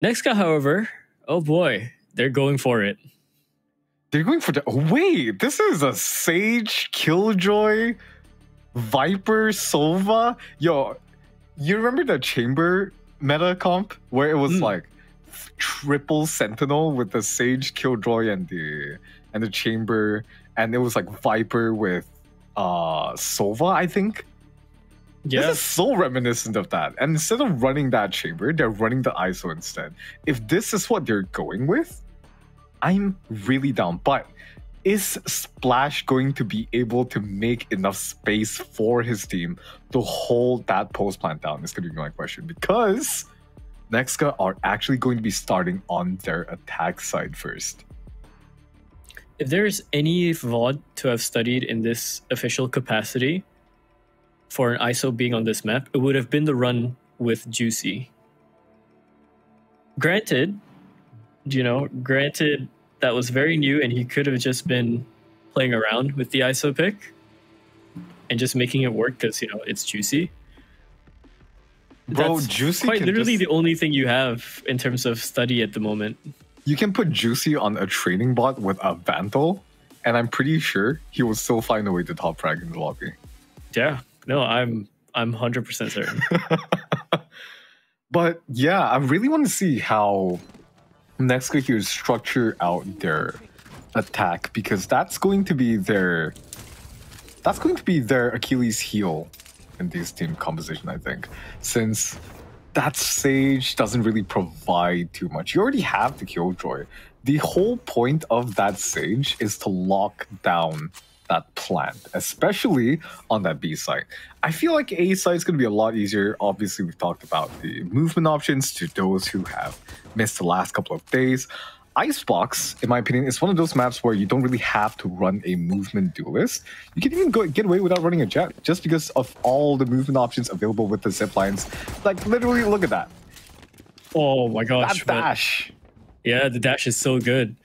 NEXGA, however, oh boy, they're going for it. They're going for the... Wait, this is a Sage, Killjoy, Viper, Sova? Yo, you remember the Chamber meta comp? Where it was like triple Sentinel with the Sage, Killjoy, and the Chamber, and it was like Viper with Sova, I think? Yeah. This is so reminiscent of that. And instead of running that Chamber, they're running the ISO instead. If this is what they're going with, I'm really down. But is Splash going to be able to make enough space for his team to hold that post plant down? Is going to be my question. Because NEXGA are actually going to be starting on their attack side first. If there's any VOD to have studied in this official capacity for an ISO being on this map, it would have been the run with Juicy. Granted, that was very new and he could have just been playing around with the ISO pick and just making it work because, it's Juicy. Bro, That's Juicy quite literally the only thing you have in terms of study at the moment. You can put Juicy on a training bot with a Vandal, and I'm pretty sure he will still find a way to top frag in the lobby. Yeah, no, I'm 100% certain. But yeah, I really want to see how NEXGA here structure out their attack, because that's going to be their Achilles heel in this team composition, I think, since that Sage doesn't really provide too much. You already have the Killjoy. The whole point of that Sage is to lock down that plant, especially on that B side. I feel like A side is going to be a lot easier. Obviously, we've talked about the movement options to those who have missed the last couple of days. Icebox, in my opinion, is one of those maps where you don't really have to run a movement duelist. You can even get away without running a jet, just because of all the movement options available with the zip lines. Like, literally, look at that. Oh my gosh. That dash. Yeah, the dash is so good.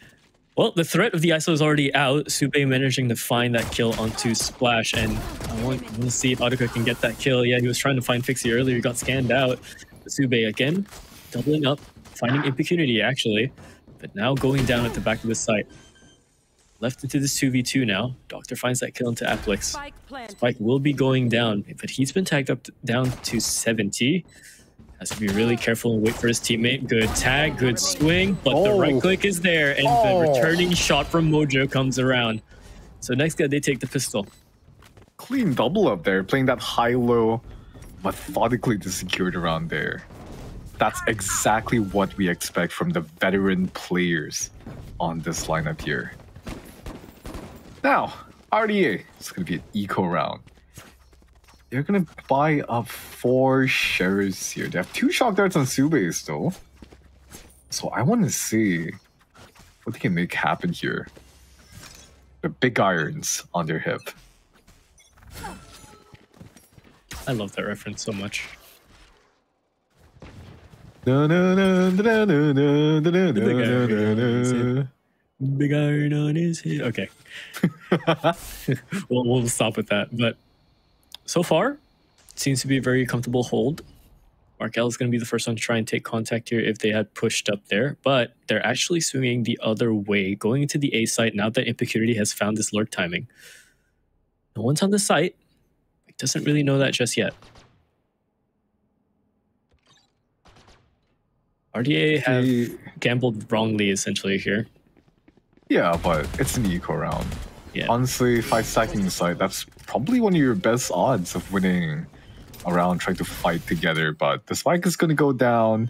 Well, the threat of the ISO is already out. Sube managing to find that kill onto Splash, and I want to see if Audica can get that kill. Yeah, he was trying to find Fixie earlier, he got scanned out. Sube again, doubling up, finding impunity actually, but now going down at the back of the site. Left into this 2v2 now. Doctor finds that kill into Applix. Spike will be going down, but he's been tagged up down to 70. Has to be really careful and wait for his teammate. Good tag, good swing, but the right click is there, and the returning shot from Mojo comes around. So next guy, they take the pistol. Clean double up there, playing that high-low methodically to secured around there. That's exactly what we expect from the veteran players on this lineup here. Now, RDA, it's going to be an eco round. They're going to buy up 4 shares here. They have 2 shock darts on Sube still. So I want to see what they can make happen here. The big irons on their hip. I love that reference so much. Big iron on his head. Okay. we'll stop with that. But so far, it seems to be a very comfortable hold. Markel is going to be the first one to try and take contact here if they had pushed up there. But they're actually swinging the other way, going into the A site now that Impecurity has found this lurk timing. No one's on the site. It doesn't really know that just yet. RDA have gambled wrongly, essentially, here. Yeah, but it's an eco round. Yeah. Honestly, 5 stacking the site, that's probably one of your best odds of winning a round trying to fight together. But the spike is going to go down.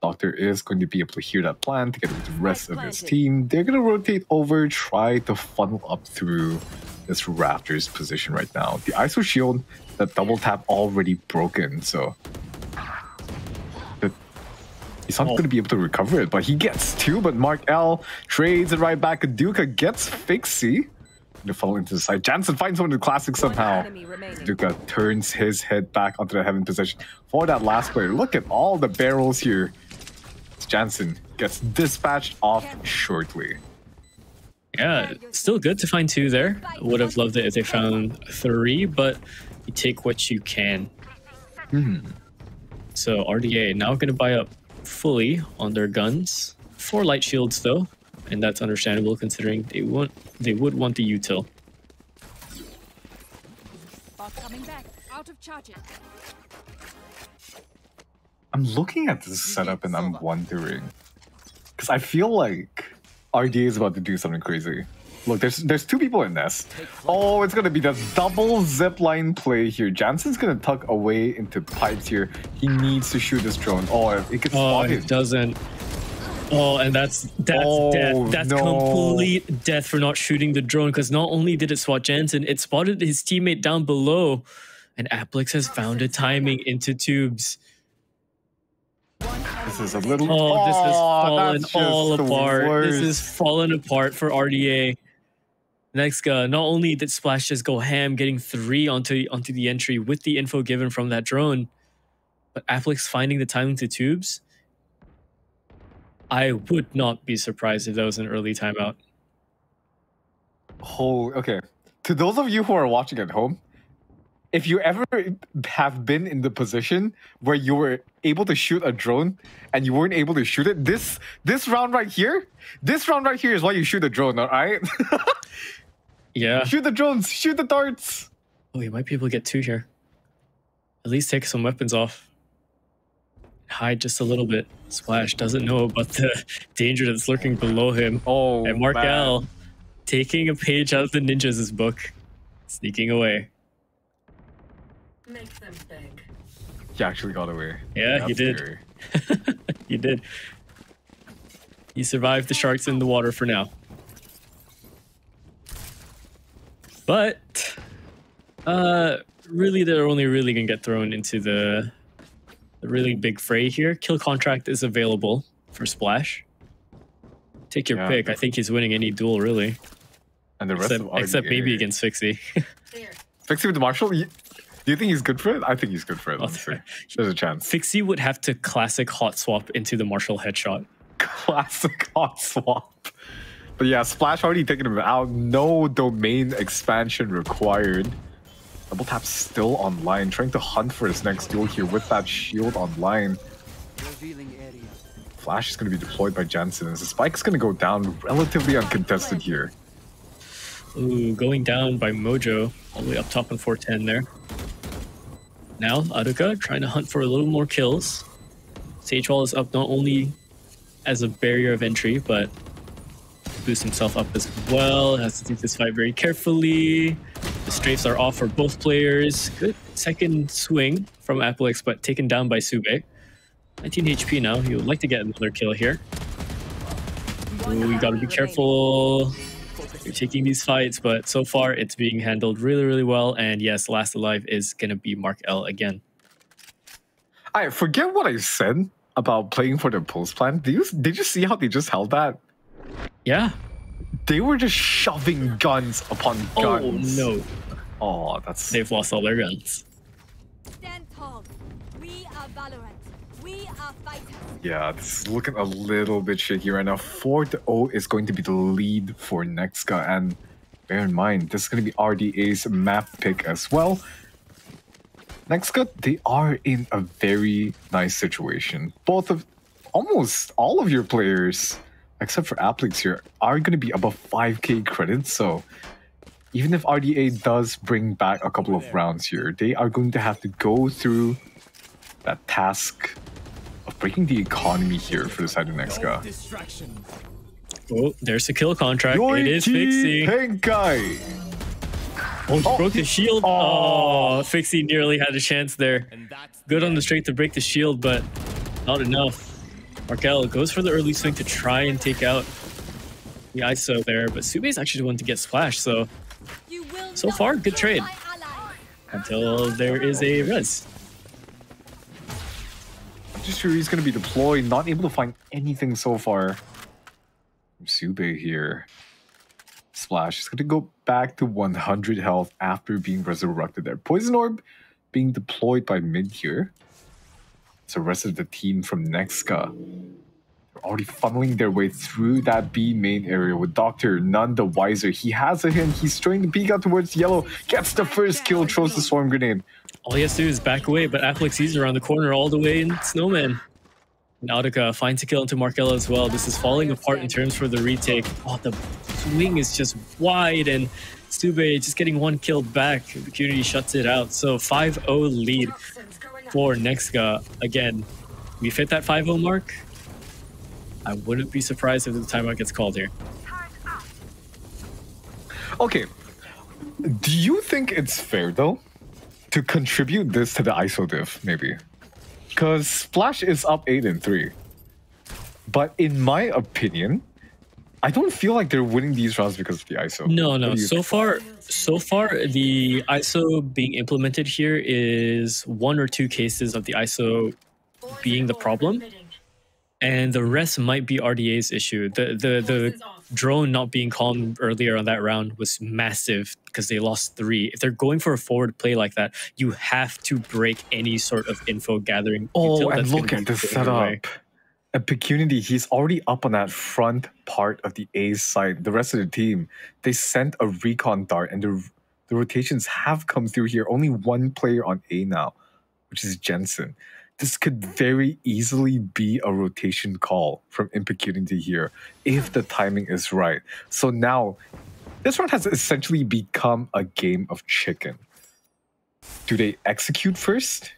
Doctor is going to be able to hear that plan together with the rest of his team. They're going to rotate over, try to funnel up through this Raptors position right now. The ISO shield, that double tap already broken, so he's not going to be able to recover it, but he gets 2. But Mark L trades it right back. Duka gets Fixie to fall into the side. Jansen finds one of the classics somehow. Duka turns his head back onto the heaven position for that last player. Look at all the barrels here. Jansen gets dispatched off shortly. Yeah, still good to find 2 there. Would have loved it if they found 3, but you take what you can. So RDA now going to buy up fully on their guns. 4 light shields though, and that's understandable considering they would want the util. Coming back. Out of charges. I'm looking at this setup and I'm wondering, because I feel like RDA is about to do something crazy. Look, there's 2 people in nest. Oh, it's gonna be the double zipline play here. Jansen's gonna tuck away into pipes here. He needs to shoot this drone. Oh, it gets spotted. It doesn't. Oh, and that's death. That's complete death for not shooting the drone, because not only did it spot Jansen, it spotted his teammate down below. And Applix has found a timing into tubes. This is a little... Oh, this has fallen all apart. Worst. This has fallen apart for RDA. NEXGA, not only did Splash just go ham, getting 3 onto the entry with the info given from that drone, but Applix finding the timing to tubes. I would not be surprised if that was an early timeout. Oh, okay. To those of you who are watching at home, if you ever have been in the position where you were able to shoot a drone and you weren't able to shoot it, this round right here is why you shoot a drone, all right? Yeah. Shoot the drones, shoot the darts. Oh, you might be able to get 2 here. At least take some weapons off. Hide just a little bit. Splash doesn't know about the danger that's lurking below him. Oh, and Markel taking a page out of the Ninjas' book, sneaking away. Make them beg. He actually got away. Yeah, he did. Scary. He did. He survived the sharks in the water for now. But really, they're only really gonna get thrown into the really big fray here. Kill contract is available for Splash. Take your pick. I think he's winning any duel, really. And the rest except maybe against Fixie. Fixie with the Marshall? Do you think he's good for it? I think he's good for it, honestly. There's a chance. Fixie would have to classic hot swap into the Marshall headshot. Classic hot swap. But yeah, Splash already taken him out. No domain expansion required. Double Tap still online, trying to hunt for his next duel here with that shield online. Flash is going to be deployed by Jansen, and the spike is going to go down relatively uncontested here. Ooh, going down by Mojo, all the way up top on 410 there. Now, Aruka trying to hunt for a little more kills. Sage Wall is up not only as a barrier of entry, but boost himself up as well. Has to take this fight very carefully. The strafes are off for both players. Good second swing from Applix, but taken down by Sube. 19 HP now. He would like to get another kill here. Ooh, you gotta be careful. You're taking these fights, but so far it's being handled really, really well. And yes, last alive is gonna be Mark L again. I forget what I said about playing for the post plan. Did you see how they just held that? Yeah. They were just shoving guns upon guns. Oh no. Oh, they've lost all their guns. Stand tall. We are Valorant. We are fighters. Yeah, this is looking a little bit shaky right now. 4-0 is going to be the lead for NEXGA, and bear in mind, this is going to be RDA's map pick as well. NEXGA, they are in a very nice situation. Almost all of your players, except for Applix here, are going to be above 5k credits, so even if RDA does bring back a couple of rounds here, they are going to have to go through that task of breaking the economy here for the side of NEXGA. Oh, there's a kill contract. It is Fixie. Pink guy. Oh, he broke the shield. Oh, Fixie nearly had a chance there. Good on the straight to break the shield, but not enough. Markel goes for the early swing to try and take out the ISO there, but Sube is actually the one to get splashed, so far, good trade. Until there is a res. I'm just sure he's going to be deployed, not able to find anything so far. Sube here. Splash is going to go back to 100 health after being resurrected there. Poison Orb being deployed by mid here. So the rest of the team from NEXGA, they're already funneling their way through that B main area with Doctor none the wiser. He has a hint. He's trying to peek out towards yellow. Gets the first kill, throws the swarm grenade. All he has to do is back away, but Applix sees around the corner all the way in Snowman. Nautica finds a kill into Markella as well. This is falling apart in terms for the retake. Oh, the swing is just wide, and Sube just getting one kill back. Impunity shuts it out. So 5-0 lead for NEXGA. Again, we've hit that 5-0 mark. I wouldn't be surprised if the timeout gets called here. Okay. Do you think it's fair, though, to contribute this to the ISO diff, maybe? Because Splash is up 8-3. But in my opinion, I don't feel like they're winning these rounds because of the ISO. No. So far, the ISO being implemented here is 1 or 2 cases of the ISO being the problem. And the rest might be RDA's issue. The drone not being calm earlier on that round was massive because they lost 3. If they're going for a forward play like that, you have to break any sort of info gathering. Oh, and look at the setup. And Pecunity, he's already up on that front part of the A side. The rest of the team, they sent a recon dart, and the rotations have come through here. Only 1 player on A now, which is Jensen. This could very easily be a rotation call from Impecunity here if the timing is right. So now, this round has essentially become a game of chicken. Do they execute first?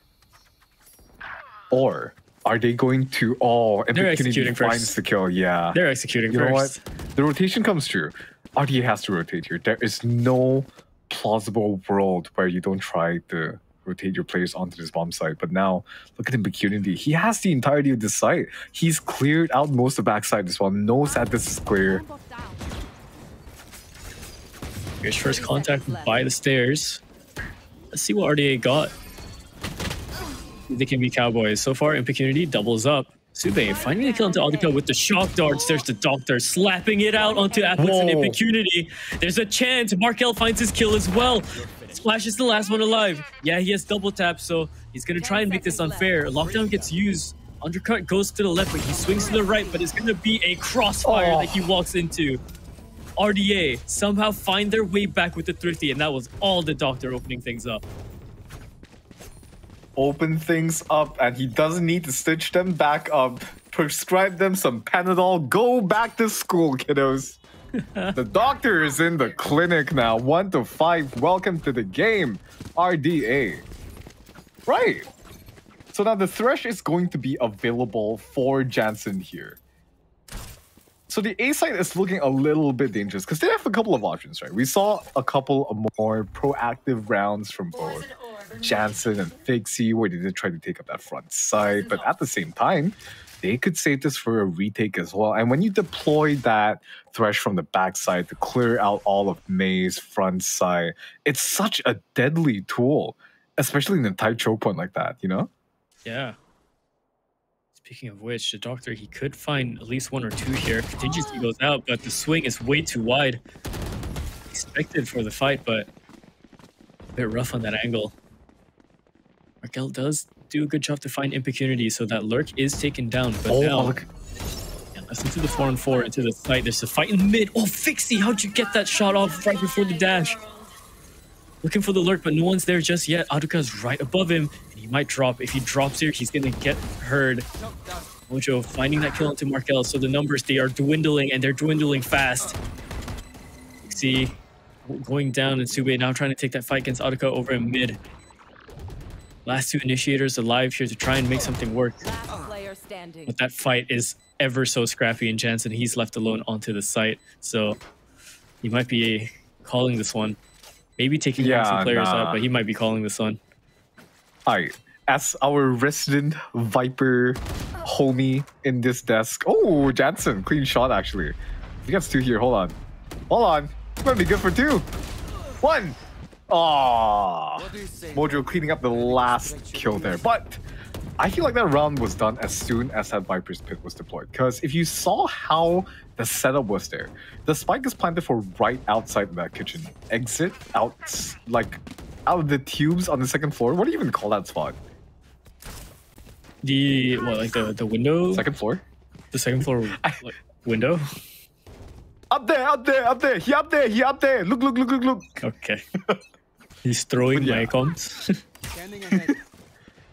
Or are they going to... Oh, Impecunity finds the kill, yeah. They're executing first. You know what? The rotation comes through. RDA has to rotate here. There is no plausible world where you don't try to rotate your players onto this bomb site. But now, look at Impecunity. He has the entirety of the site. He's cleared out most of the backside as well. Knows that this is clear. Here's first contact by the stairs. Let's see what RDA got. They can be cowboys. So far, Impecunity doubles up. Sube finding a kill into Audica with the shock darts. There's the doctor slapping it out onto Athletes and Impecunity. There's a chance. Markel finds his kill as well. Splash is the last one alive. Yeah, he has double tap, so he's going to try and make this unfair. Lockdown gets used. Undercut goes to the left, but he swings to the right, but it's going to be a crossfire that he walks into. RDA somehow find their way back with the Thrifty, and that was all the doctor opening things up. Open things up, and he doesn't need to stitch them back up. Prescribe them some Panadol. Go back to school, kiddos. The doctor is in the clinic now. 1 to 5. Welcome to the game, RDA. Right. So now the Thresh is going to be available for Jansen here. So the A side is looking a little bit dangerous because they have a couple of options, right? We saw a couple of more proactive rounds from both Jansen and Fixie where they did try to take up that front side, but at the same time, they could save this for a retake as well. And when you deploy that Thresh from the backside to clear out all of May's front side, it's such a deadly tool, especially in a tight choke point like that, you know? Yeah. Speaking of which, the doctor, he could find at least 1 or 2 here. Contingency goes out, but the swing is way too wide. Expected for the fight, but a bit rough on that angle. Markel does do a good job to find Impecunity, so that lurk is taken down. But now, let's into the 4-on-4 into the site. There's a fight in the mid. Oh, Fixie, how'd you get that shot off right before the dash? Looking for the lurk, but no one's there just yet. Aduka's right above him, and he might drop. If he drops here, he's gonna get heard. Mojo finding that kill into Markel, so the numbers, they are dwindling, and they're dwindling fast. See, going down, and Sube now trying to take that fight against Aduka over in mid. Last 2 initiators alive here to try and make something work. But that fight is ever so scrappy, and Jansen, he's left alone onto the site. So he might be calling this one. Maybe taking some players out, but he might be calling this one. Alright, as our resident Viper homie in this desk. Oh, Jansen, clean shot actually. He gets 2 here, hold on. Hold on, this might be good for 2. 1! Aww. Mojo cleaning up the last kill there. But I feel like that round was done as soon as that Viper's Pit was deployed. Because if you saw how the setup was there, the spike is planted for right outside of that kitchen. Exit out, like, out of the tubes on the 2nd floor. What do you even call that spot? The, what, like the window? 2nd floor? The 2nd floor like, window? Up there, up there, up there. He up there, he up there. Look, look, look, look, look. Okay. He's throwing my comms.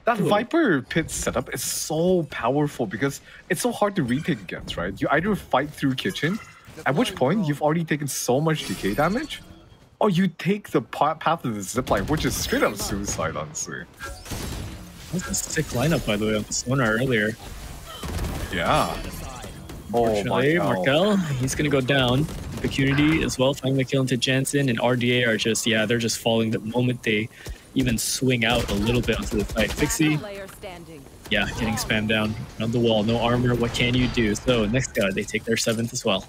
That Viper pit setup is so powerful because it's so hard to retake against, right? You either fight through kitchen, at which point you've already taken so much decay damage, or you take the path of the zipline, which is straight up suicide, honestly. That was a sick lineup, by the way, on the sonar earlier. Yeah. Oh my god. Markel, he's gonna go down. Opportunity as well, finding the kill into Jansen, and RDA are just, yeah, they're just falling the moment they even swing out a little bit onto the side. Fixie, yeah, getting spammed down on the wall. No armor, what can you do? So NEXGA, they take their 7th as well.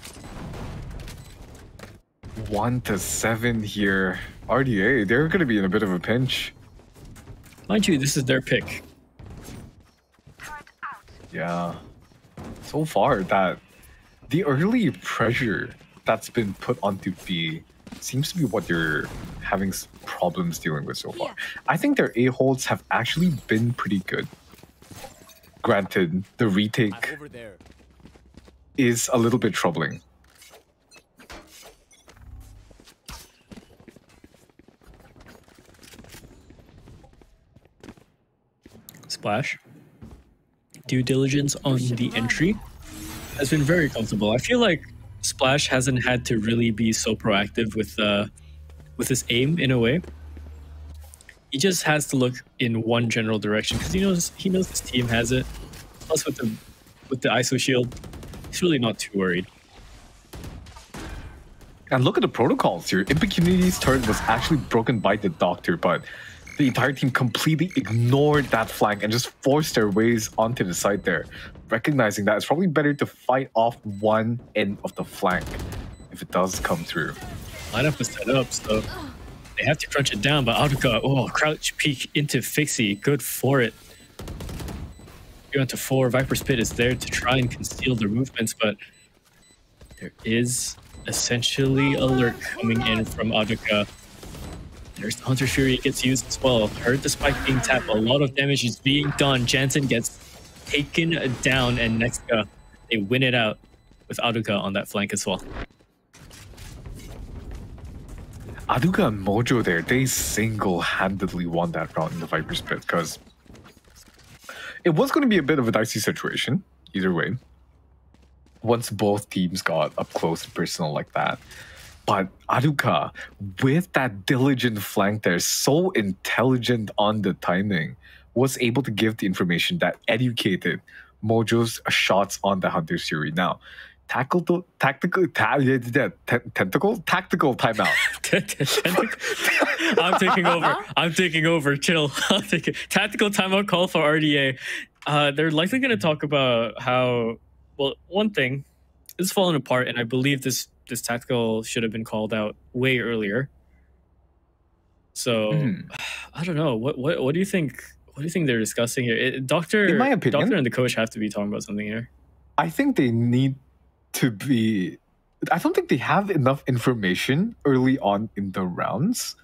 1-7 here. RDA, they're gonna be in a bit of a pinch. Mind you, this is their pick. Yeah. So far, that the early pressure that's been put onto B seems to be what you're having problems dealing with so far. I think their A-holds have actually been pretty good. Granted, the retake is a little bit troubling. Splash. Due diligence on the entry has been very comfortable. I feel like Splash hasn't had to really be so proactive with his aim in a way. He just has to look in one general direction because he knows his team has it. Plus with the ISO shield, he's really not too worried. And look at the protocols here. Impecunity's turn was actually broken by the Doctor, but the entire team completely ignored that flank and just forced their ways onto the side there, recognizing that it's probably better to fight off one end of the flank if it does come through. Lineup is set up, so they have to crunch it down, but Audica, oh, crouch peek into Fixie, good for it. Going to 4, Viper's Pit is there to try and conceal their movements, but there is essentially alert coming in from Audica. There's the Hunter's Fury gets used as well. Heard the spike being tapped. A lot of damage is being done. Jansen gets taken down, and NEXGA, they win it out with Aduka on that flank as well. Aduka and Mojo there, they single-handedly won that round in the Viper's Pit because it was going to be a bit of a dicey situation, either way, once both teams got up close and personal like that. But Aduka, with that diligent flank there, so intelligent on the timing, was able to give the information that educated Mojo's shots on the Hunter's Fury. Now, tactical timeout. I'm taking over. Chill. Tactical timeout call for RDA. They're likely going to talk about how, well, one thing, it's fallen apart, and I believe this tactical should have been called out way earlier. So I don't know. What do you think? What do you think they're discussing here? Doctor, in my opinion, Doctor and the coach have to be talking about something here. I think they need to be. I don't think they have enough information early on in the rounds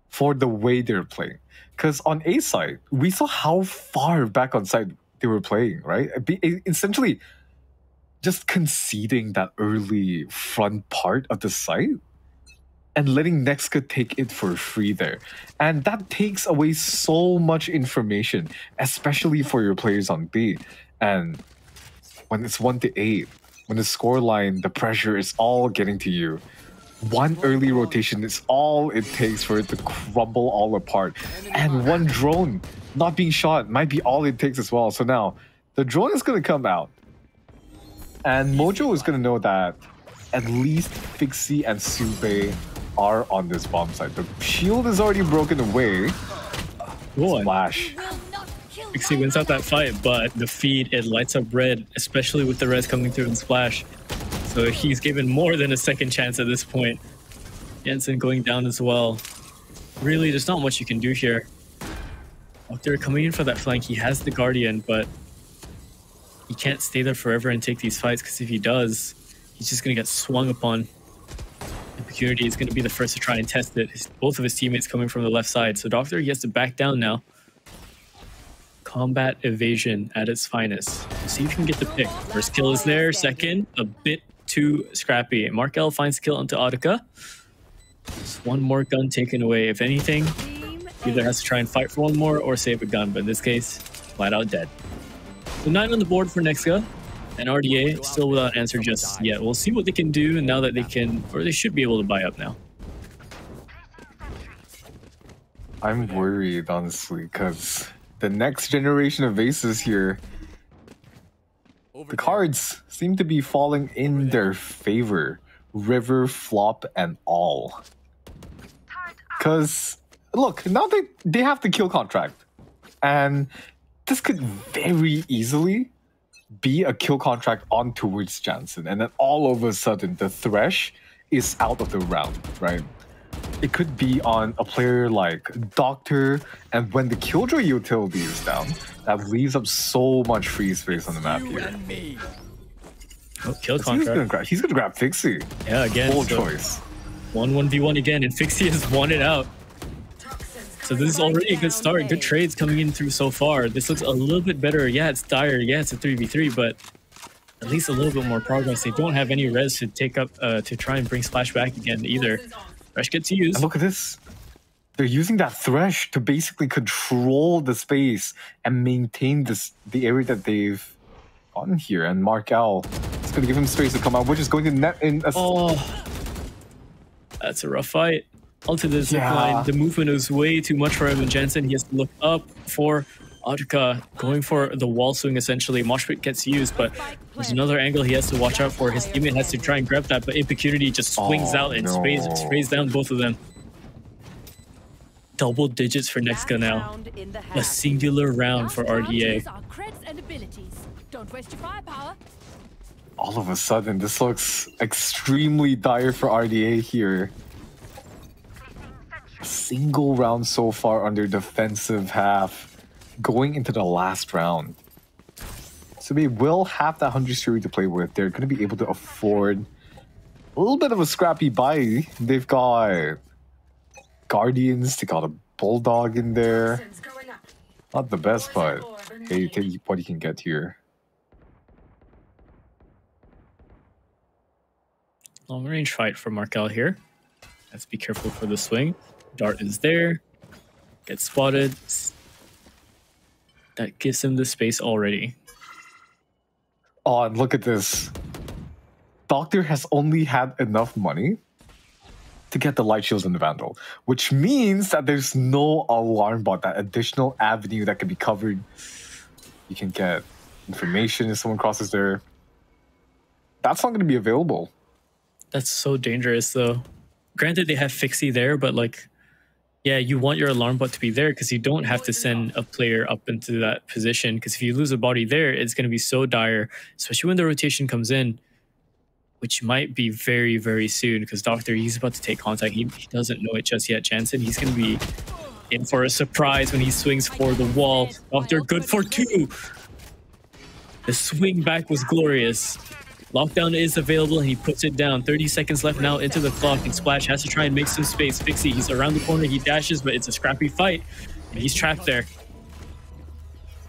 for the way they're playing. Because on A side, we saw how far back on side they were playing, right? Essentially, just conceding that early front part of the site and letting NEXGA take it for free there. And that takes away so much information, especially for your players on B. And when it's 1-8, when the scoreline, the pressure is all getting to you, one early rotation is all it takes for it to crumble all apart. And one drone not being shot might be all it takes as well. So now, the drone is going to come out. And Mojo is going to know that at least Fixie and Sube are on this bomb site. The shield is already broken away. Splash. Fixie wins out that fight, but the feed, it lights up red, especially with the res coming through in Splash. So he's given more than a second chance at this point. Jensen going down as well. Really, there's not much you can do here. Doctor coming in for that flank. He has the Guardian, but he can't stay there forever and take these fights, because if he does, he's just going to get swung upon. Impecunity is going to be the first to try and test it. Both of his teammates coming from the left side. So Doctor, he has to back down now. Combat evasion at its finest. We'll see if he can get the pick. First kill is there. Second, a bit too scrappy. Markel finds the kill onto Audica. Just one more gun taken away. If anything, Either has to try and fight for one more or save a gun, but in this case, flat out dead. So 9 on the board for NEXGA, and RDA still without answer just yet. We'll see what they can do now that they can, or they should be able to buy up now. I'm worried, honestly, because the next generation of aces here, the cards seem to be falling in their favor. River, flop, and all. Because, look, now they have the kill contract. And this could very easily be a kill contract on towards Jansen. And then all of a sudden, the Thresh is out of the round, right? It could be on a player like Doctor, and when the Killjoy utility is down, that leaves up so much free space on the map here. Oh, kill contract. He's gonna grab Fixie. Yeah, again. Bold choice. 1v1 again, and Fixie has won it out. So this is already a good start. Good trades coming in through so far. This looks a little bit better. Yeah, it's dire. Yeah, it's a 3v3, but at least a little bit more progress. They don't have any res to take up to try and bring Splash back again either. Thresh gets used. And look at this. They're using that Thresh to basically control the space and maintain the area that they've gotten here. And Markel is going to give him space to come out, which is going to net in a... Oh, that's a rough fight. Onto the zip line. The movement is way too much for him, and Jansen, he has to look up for Audica, going for the wall swing essentially. Moshpit gets used, but there's another angle he has to watch out for. His teammate has to try and grab that, but Impecurity just swings out and sprays down both of them. Double digits for NEXGA now. A singular round for RDA. Don't waste your firepower. All of a sudden, this looks extremely dire for RDA here. A single round so far on their defensive half, going into the last round. So they will have that 100 series to play with. They're going to be able to afford a little bit of a scrappy buy. They've got Guardians, they got a Bulldog in there. Not the best, but hey, take what you can get here. Long range fight for Markel here. Let's be careful for the swing. Dart is there. Gets spotted. That gives him the space already. Oh, and look at this. Doctor has only had enough money to get the light shields and the Vandal, which means that there's no alarm bot, that additional avenue that can be covered. You can get information if someone crosses there. That's not going to be available. That's so dangerous, though. Granted, they have Fixie there, but like, yeah, you want your alarm bot to be there because you don't have to send a player up into that position. Because if you lose a body there, it's going to be so dire, especially when the rotation comes in, which might be very, very soon. Because Doctor, he's about to take contact. He doesn't know it just yet. Jansen, he's going to be in for a surprise when he swings for the wall. Doctor, good for 2. The swing back was glorious. Lockdown is available and he puts it down. 30 seconds left now into the clock, and Splash has to try and make some space. Fixie, he's around the corner, he dashes, but it's a scrappy fight and he's trapped there.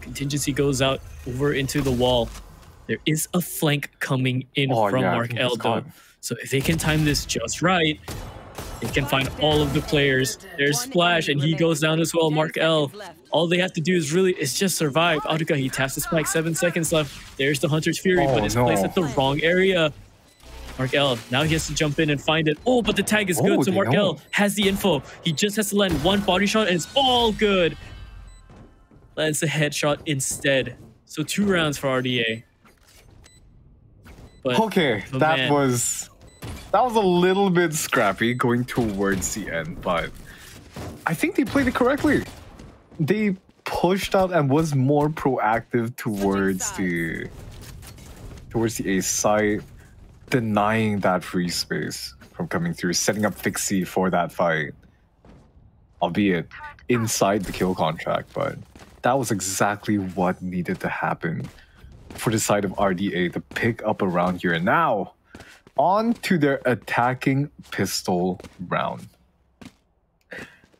Contingency goes out over into the wall. There is a flank coming in from Mark L though. So if they can time this just right, they can find all of the players. There's Splash and he goes down as well. Mark L. All they have to do is just survive. Audica, he taps the spike. 7 seconds left. There's the Hunter's Fury, but it's placed at the wrong area. Mark L, now he has to jump in and find it. Oh, but the tag is good, so Mark L has the info. He just has to land one body shot and it's all good. Lands a headshot instead. So 2 rounds for RDA. But, okay, that was a little bit scrappy going towards the end, but I think they played it correctly. They pushed out and was more proactive towards the ace side, denying that free space from coming through, setting up Fixie for that fight, albeit inside the kill contract, but that was exactly what needed to happen for the side of RDA to pick up a round here. And now, on to their attacking pistol round.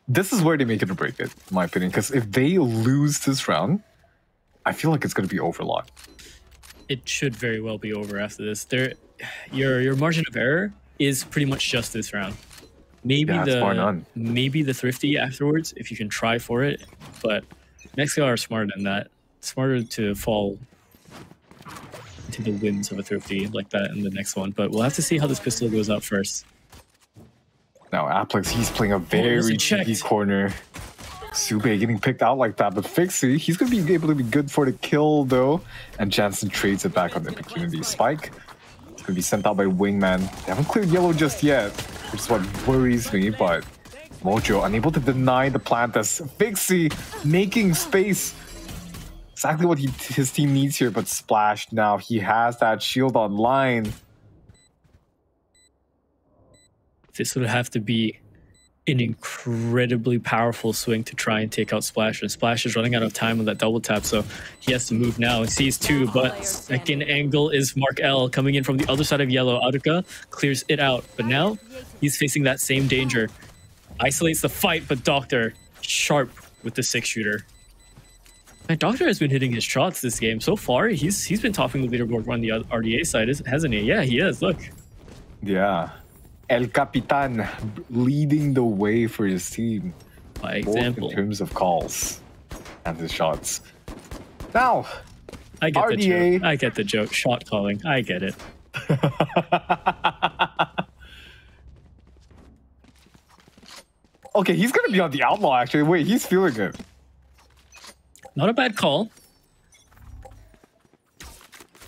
This is where they make it or break it, in my opinion, because if they lose this round, I feel like it's going to be overlocked. It should very well be over after this. Your margin of error is pretty much just this round. Maybe Yeah, it's bar none. maybe the Thrifty afterwards if you can try for it, but NEXGA are smarter than that. Smarter to fall into the whims of a Thrifty like that in the next one. But we'll have to see how this pistol goes out first. Now Aplex, he's playing a very cheeky corner. Sube getting picked out like that, but Fixie, he's going to be able to be good for the kill though. And Jansen trades it back on the opportunity. Spike, it's going to be sent out by Wingman. They haven't cleared yellow just yet, which is what worries me, but Mojo unable to deny the plant as Fixie making space. Exactly what his team needs here, but Splash now, he has that shield online. This would have to be an incredibly powerful swing to try and take out Splash, and Splash is running out of time on that double tap, so he has to move now. He sees two, but second angle is Mark L coming in from the other side of yellow. Aruka clears it out, but now he's facing that same danger. Isolates the fight, but Doctor sharp with the 6-shooter. And Doctor has been hitting his shots this game so far. He's been topping the leaderboard on the RDA side, hasn't he? Yeah, he is. Look. Yeah. El Capitan leading the way for his team. By example. Both in terms of calls and his shots. Now, I get RDA. the joke. I get the joke. Shot calling. I get it. Okay, he's going to be on the Outlaw, actually. Wait, he's feeling it. Not a bad call.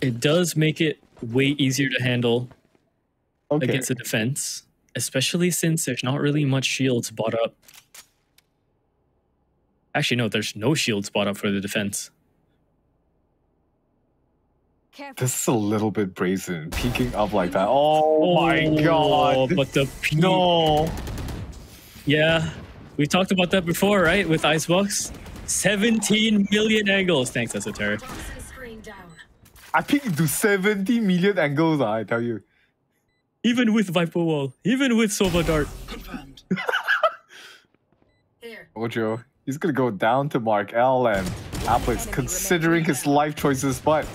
It does make it way easier to handle against the defense, especially since there's not really much shields bought up. Actually, no, there's no shields bought up for the defense. This is a little bit brazen, peeking up like that. Oh my god! But the no. Yeah, we talked about that before, right? With Icebox, 17 million angles. Thanks, Esoteric. I peeked to 70 million angles. I tell you. Even with Viper Wall, even with Sova Dart. Ojo, he's gonna go down to Mark L and Aplex considering his life choices, but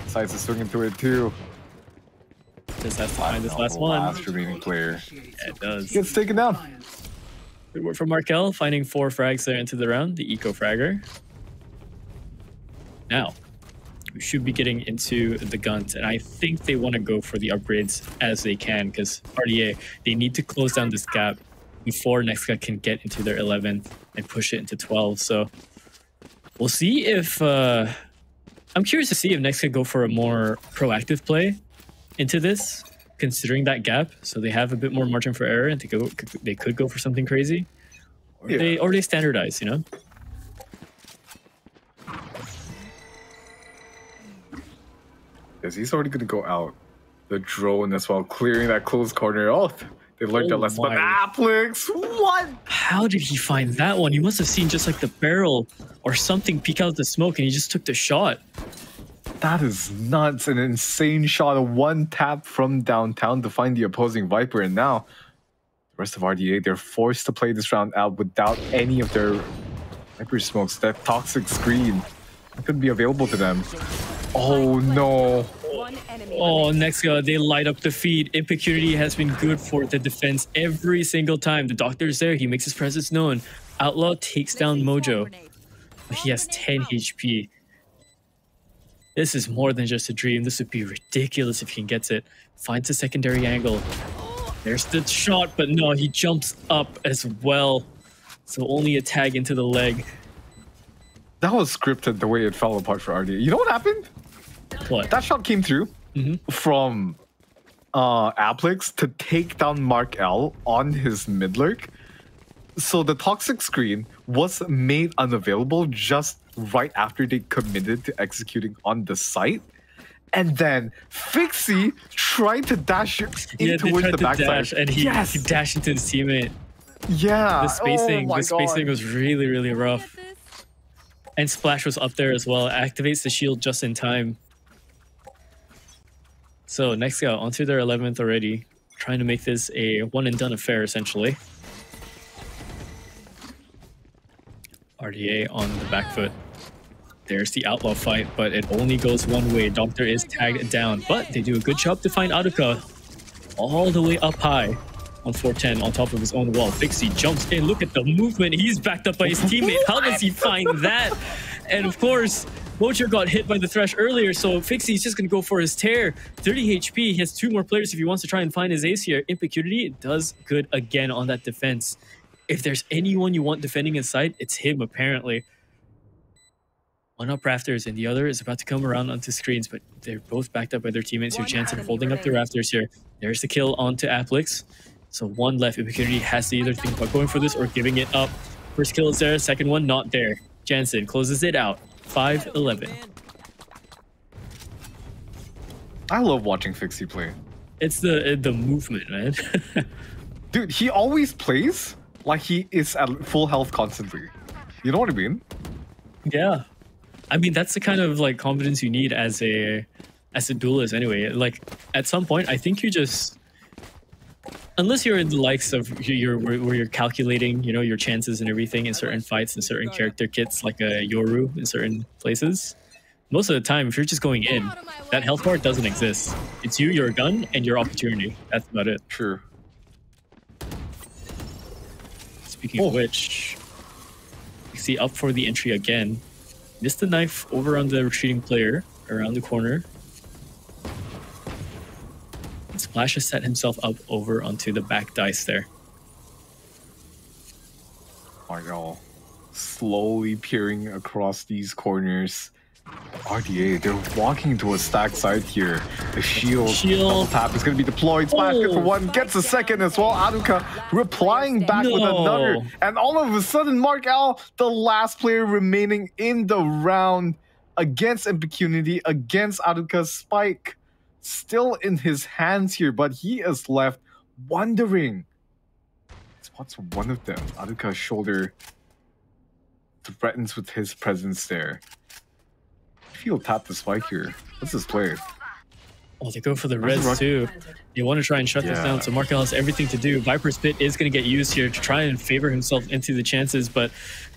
decides to swing into it too. Just has to find this last one. Last remaining player. Yeah, it does. He gets taken down. Good work from Markel, finding 4 frags there into the round, the Eco Fragger. Now, we should be getting into the guns, and I think they want to go for the upgrades as they can, because RDA, they need to close down this gap before NEXGA can get into their 11th and push it into 12. So we'll see if... I'm curious to see if NEXGA go for a more proactive play into this, considering that gap, so they have a bit more margin for error, and they could go for something crazy, or they standardize, you know. Because he's already going to go out. The drone as well, clearing that close corner. Oh, they learned their lesson. But Aplex, what? How did he find that one? He must have seen just like the barrel or something peek out the smoke, and he just took the shot. That is nuts. An insane shot. A one tap from downtown to find the opposing Viper. And now, the rest of RDA, they're forced to play this round out without any of their Viper smokes. That toxic screen couldn't be available to them. Oh no. Oh, NEXGA, they light up the feed. Impecurity has been good for the defense every single time. The Doctor's there. He makes his presence known. Outlaw takes down Mojo. He has 10 HP. This is more than just a dream. This would be ridiculous if he gets it. Finds a secondary angle. There's the shot, but no, he jumps up as well. So only a tag into the leg. That was scripted the way it fell apart for RDA. You know what happened? What? That shot came through from Aplex to take down Mark L on his mid lurk. So the toxic screen was made unavailable just right after they committed to executing on the site. And then Fixie tried to dash in towards the backside. And he dashed into his teammate. Yeah. The spacing, was really, really rough. And Splash was up there as well. Activates the shield just in time. So NEXGA onto their 11th already. Trying to make this a one and done affair, essentially. RDA on the back foot. There's the Outlaw fight, but it only goes one way. Doctor is tagged down, but they do a good job to find Aruka all the way up high on 410 on top of his own wall. Fixie jumps in. Look at the movement. He's backed up by his teammate. How does he find that? And of course, Mojo got hit by the Thresh earlier, so Fixie's just going to go for his tear. 30 HP. He has 2 more players if he wants to try and find his ace here. Impecurity does good again on that defense. If there's anyone you want defending his side, it's him, apparently. One up rafters, and the other is about to come around onto screens, but they're both backed up by their teammates who chance of holding up the rafters here. There's the kill onto Applix. So 1 left. Impecurity has to either think about going for this or giving it up. First kill is there, second one not there. Jansen closes it out. 5-11. I love watching Fixie play. It's the movement, man. Dude, he always plays like he is at full health constantly. You know what I mean? Yeah. I mean, that's the kind of like confidence you need as a duelist anyway. Like at some point, I think you just, unless you're in the likes of where you're calculating, you know, your chances and everything in certain fights and certain character kits, like a Yoru in certain places. Most of the time, if you're just going in, that health bar doesn't exist. It's you, your gun, and your opportunity. That's about it. True. Speaking of which, you see up for the entry again. Missed the knife over on the retreating player around the corner. And Splash has set himself up over onto the back dice there. Markel slowly peering across these corners. RDA, they're walking into a stack side here. The shield double tap is going to be deployed. Splash good for 1, gets a second as well. Aduka replying back with another. And all of a sudden, Markel, the last player remaining in the round against Impecurity, against Aduka's spike. Still in his hands here, but he is left wondering. What's one of them? Aduka's shoulder threatens with his presence there. He'll tap the spike here. What's this play? Oh, they go for the res too. They want to try and shut this down, so Markel has everything to do. Viper's Pit is going to get used here to try and favor himself into the chances, but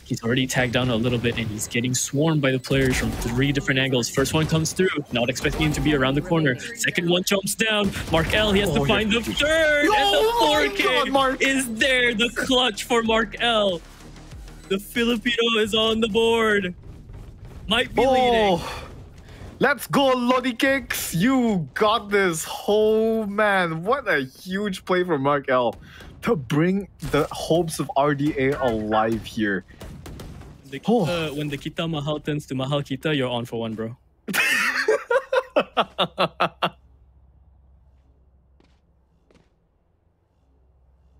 he's already tagged down a little bit, and he's getting swarmed by the players from 3 different angles. First one comes through, not expecting him to be around the corner. Second one jumps down. Markel, he has to find the third, and the 4K is there. The clutch for Markel. The Filipino is on the board. Might be leading. Let's go, Lodi Cakes! You got this. Oh man, what a huge play from Markel to bring the hopes of RDA alive here. When the kita mahal turns to mahal kita, you're on for 1, bro.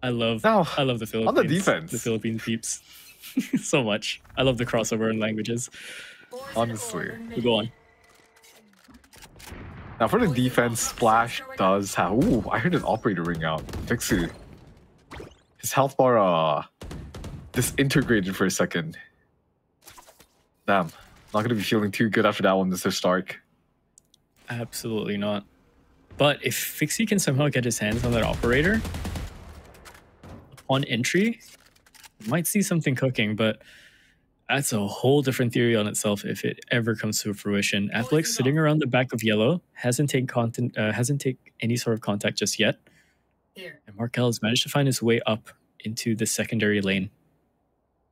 I love the Philippines. On the defense. The Philippine peeps. So much. I love the crossover in languages. Honestly. We go on. Now for the defense, Splash does have... Ooh, I heard an operator ring out. Fixie. His health bar disintegrated for a second. Damn. Not gonna be feeling too good after that one, Mr. Stark. Absolutely not. But if Fixie can somehow get his hands on that operator on entry, we might see something cooking, but that's a whole different theory on itself if it ever comes to fruition. Applix sitting around the back of yellow, hasn't taken any sort of contact just yet. And Markel has managed to find his way up into the secondary lane.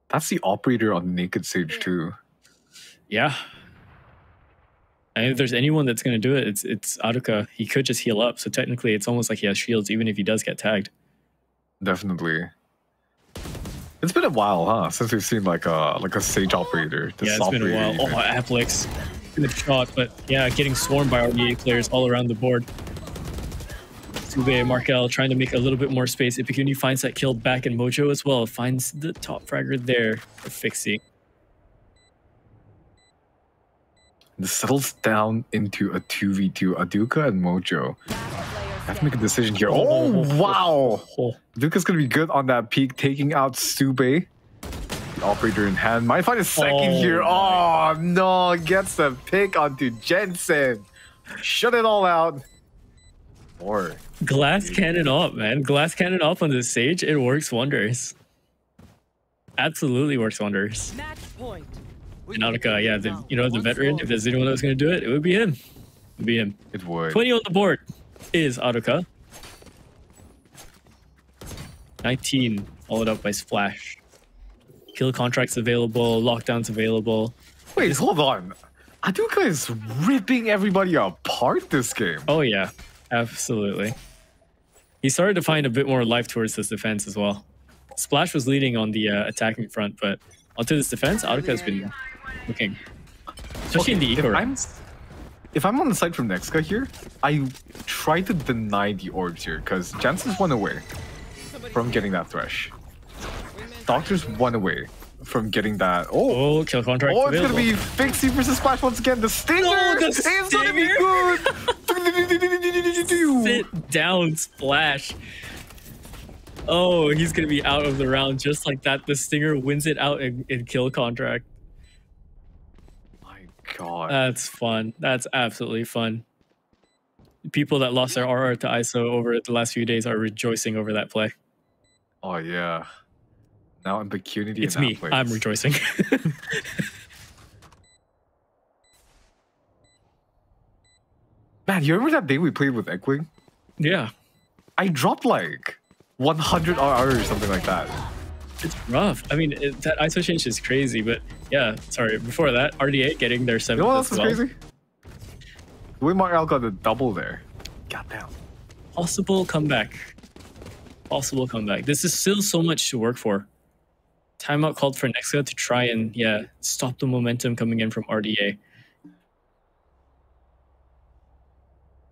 That's the operator on Naked Sage too. Yeah. And if there's anyone that's going to do it, it's Aduka. He could just heal up, so technically it's almost like he has shields even if he does get tagged. Definitely. It's been a while, huh? Since we've seen like a Sage operator. Yeah, it's been a while. Oh, Applix. Good shot, but yeah, getting swarmed by RDA players all around the board. Sube, Markel trying to make a little bit more space. Impecurity finds that kill back, and Mojo as well finds the top fragger there for Fixie. This settles down into a 2v2. Aduka and Mojo have to make a decision here. Oh, wow! Aduka's gonna be good on that peak, taking out Sube. The operator in hand. Might find a second here. Oh, no. Gets the pick onto Jensen. Shut it all out. Or Glass cannon up, man. Glass cannon up on the Sage. It works wonders. Absolutely works wonders. Match point. And Aduka, yeah, the veteran, if there's anyone that was going to do it, it would be him. It would be him. It would. 20 on the board is Aduka. 19, followed up by Splash. Kill contracts available, lockdowns available. Wait, hold on. Aduka is ripping everybody apart this game. Oh yeah, absolutely. He started to find a bit more life towards this defense as well. Splash was leading on the attacking front, but onto this defense, Aduka has been looking. Especially in the eco rounds. If I'm on the side from NEXGA here, I try to deny the orbs here because Jansen's 1 away from getting that thresh. Doctor's 1 away from getting that. Oh, kill contract. Oh, it's available. gonna be Fixie versus Splash once again. The stinger! Oh, the It's gonna be good! Sit down, Splash. Oh, he's gonna be out of the round just like that. The stinger wins it out in kill contract. My god. That's fun. That's absolutely fun. People that lost their RR to ISO over the last few days are rejoicing over that play. Oh yeah. Now Impecunity. It's me. I'm rejoicing. Man, you remember that day we played with Egwing? Yeah. I dropped like 100 RR or something like that. It's rough. I mean, that ISO change is crazy, but yeah, sorry. Before that, RDA getting their 7th. You know what else as is well. crazy? The way Mark L got the double there. Goddamn. Possible comeback. Possible comeback. This is still so much to work for. Timeout called for NEXGA to try and, yeah, stop the momentum coming in from RDA.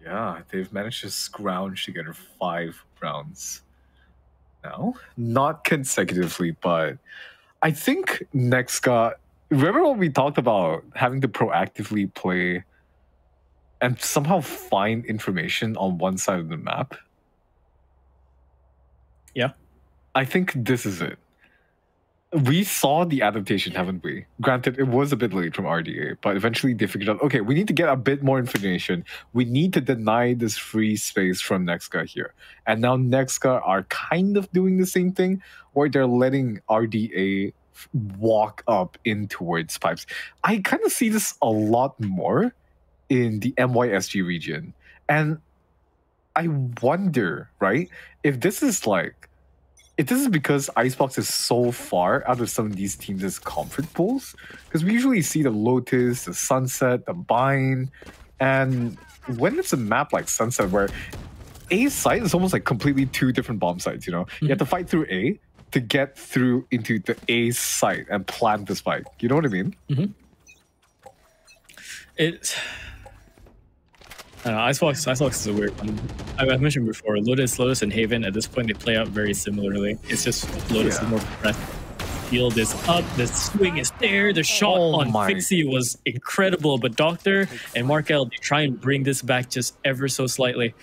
Yeah, they've managed to scrounge together 5 rounds now. Not consecutively, but I think NEXGA... Remember when we talked about having to proactively play and somehow find information on one side of the map? Yeah. I think this is it. We saw the adaptation, haven't we? Granted, it was a bit late from RDA, but eventually they figured out, okay, we need to get a bit more information. We need to deny this free space from NEXGA here. And now NEXGA are kind of doing the same thing, where they're letting RDA walk up in towards pipes. I kind of see this a lot more in the MYSG region. And I wonder, right, if this is because Icebox is so far out of some of these teams' comfort pools, because we usually see the Lotus, the Sunset, the Bind, and when it's a map like Sunset where A site is almost like completely 2 different bomb sites, you know? You have to fight through A to get through into the A site and plant the spike. You know what I mean? Icebox is a weird one. I've mentioned before, Lotus, and Haven, at this point, they play out very similarly. It's just Lotus is more pressed. Field is up, the swing is there, the shot on Fixie was incredible, but Doctor and Markel, they try and bring this back just ever so slightly.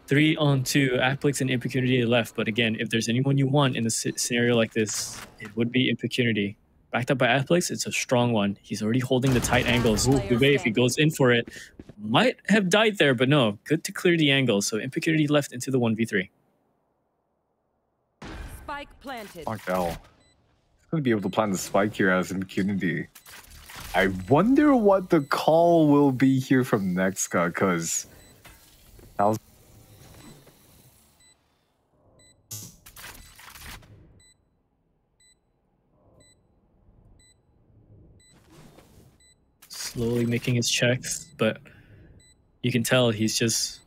3 on 2, Applix and Impecunity left, but again, if there's anyone you want in a scenario like this, it would be Impecunity. Backed up by Applix, it's a strong one. He's already holding the tight angles. Reve, if he goes in for it, might have died there, but no. Good to clear the angle. So Impecunity left into the 1v3. Spike planted. Mark L. He's going to be able to plant the spike here as Impecunity. I wonder what the call will be here from NEXGA, because slowly making his checks, but you can tell he's just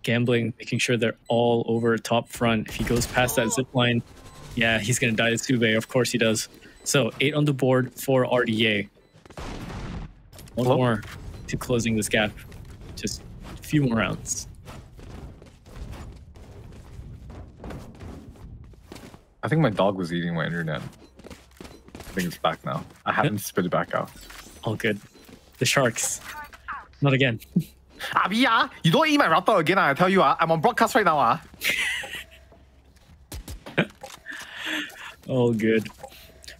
gambling, making sure they're all over top front. If he goes past that zip line, yeah, he's gonna die to Sube. Of course he does. So 8 on the board for RDA. One more to closing this gap. Just a few more rounds. I think my dog was eating my internet. I think it's back now. I haven't spit it back out. All good. The Sharks. Not again. Abia, you don't eat my router again, I tell you. I'm on broadcast right now. All good.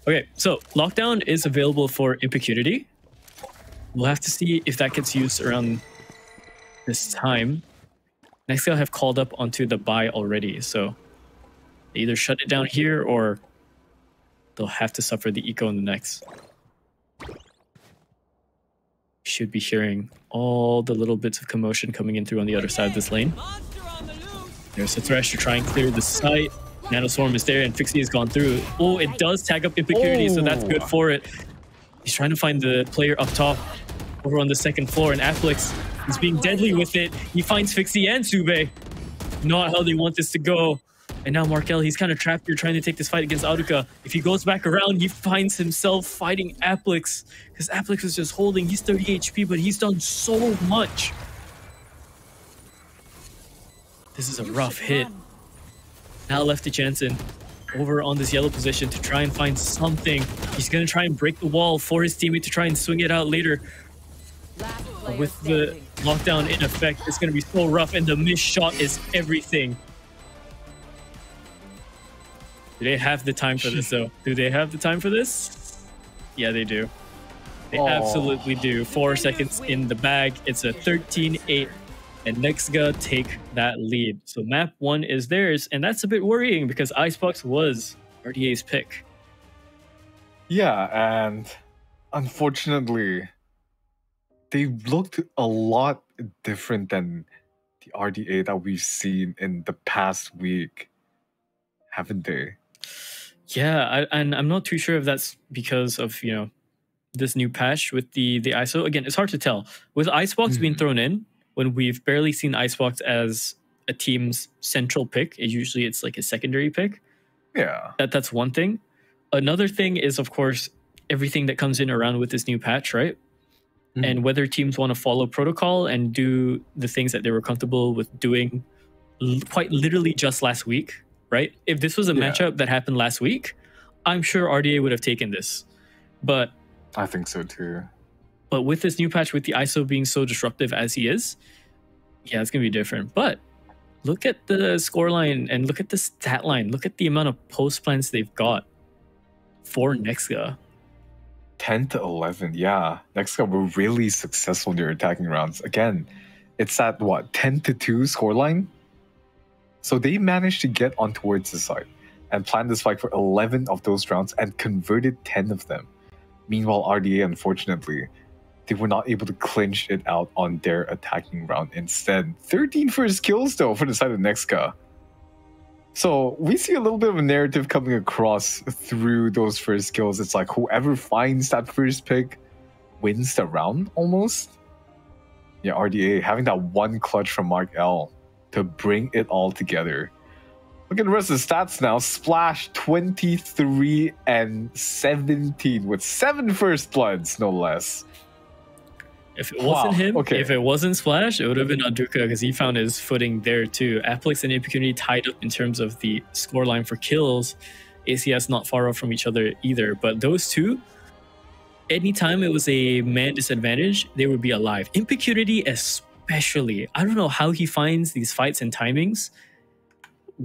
Okay, so Lockdown is available for Impecunity. We'll have to see if that gets used around this time. NEXGA have called up onto the buy already, so they either shut it down here or they'll have to suffer the eco in the next. Should be hearing all the little bits of commotion coming in through on the other side of this lane. There's a Thresh to try and clear the site. Nanoswarm is there and Fixie has gone through. Oh, it does tag up Impurity, so that's good for it. He's trying to find the player up top over on the second floor, and Afflex is being deadly with it. He finds Fixie and Sube. Not how they want this to go. And now Markel, he's kind of trapped here trying to take this fight against Aduka. If he goes back around, he finds himself fighting Afflex, because Afflex is just holding. He's 30 HP, but he's done so much. This is a rough hit. Now Lefty Jansen over on this yellow position to try and find something. He's going to try and break the wall for his teammate to try and swing it out later. But with the lockdown in effect, it's going to be so rough, and the missed shot is everything. Do they have the time for this, though? Do they have the time for this? Yeah, they do. They absolutely do. 4 seconds in the bag. It's a 13-8. And NEXGA take that lead. So map 1 is theirs, and that's a bit worrying because Icebox was RDA's pick. Yeah, and unfortunately, they looked a lot different than the RDA that we've seen in the past week, haven't they? Yeah, and I'm not too sure if that's because of, you know, this new patch with the ISO. Again, it's hard to tell. With Icebox being thrown in, when we've barely seen Icebox as a team's central pick, usually it's like a secondary pick. Yeah. That's one thing. Another thing is, of course, everything that comes in around with this new patch, right? And whether teams want to follow protocol and do the things that they were comfortable with doing quite literally just last week, right? If this was a matchup that happened last week, I'm sure RDA would have taken this. But I think so too. But with this new patch, with the ISO being so disruptive as he is, yeah, it's going to be different. But look at the scoreline and look at the stat line. Look at the amount of post plants they've got for NEXGA. 10 to 11, yeah. NEXGA were really successful in their attacking rounds. Again, it's at what, 10 to 2 scoreline? So they managed to get on towards the side and plan this fight for 11 of those rounds and converted 10 of them. Meanwhile, RDA, unfortunately, they were not able to clinch it out on their attacking round. Instead, 13 first kills though for the side of NEXGA. So we see a little bit of a narrative coming across through those first kills. It's like whoever finds that first pick wins the round almost. Yeah, RDA having that one clutch from Mark L to bring it all together. Look at the rest of the stats now. Splash 23 and 17 with 7 first bloods, no less. If it wasn't him, if it wasn't Splash, it would have been Aduka because he found his footing there too. Afflex and Impurity tied up in terms of the scoreline for kills. ACS not far off from each other either. But those two, anytime it was a man disadvantage, they would be alive. Impurity especially. I don't know how he finds these fights and timings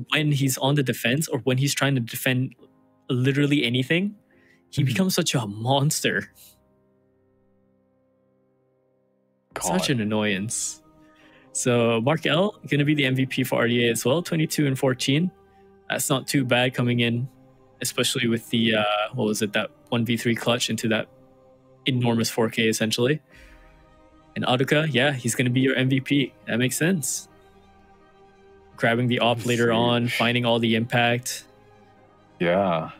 when he's on the defense or when he's trying to defend literally anything. He becomes such a monster. Such an annoyance. So Mark L going to be the MVP for RDA as well, 22 and 14. That's not too bad coming in, especially with the what was it, that 1v3 clutch into that enormous 4K essentially. And Aduka, yeah, he's going to be your MVP. That makes sense. Grabbing the op later on, finding all the impact. Yeah.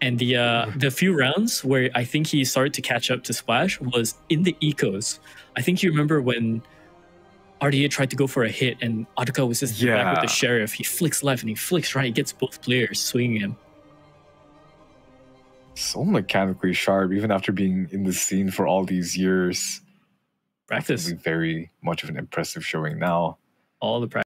And the few rounds where I think he started to catch up to Splash was in the ecos. I think you remember when RDA tried to go for a hit and Aduka was just back with the Sheriff. He flicks left and he flicks right. He gets both players swinging him. So mechanically sharp, even after being in the scene for all these years. Practice. Very much of an impressive showing now. All the practice.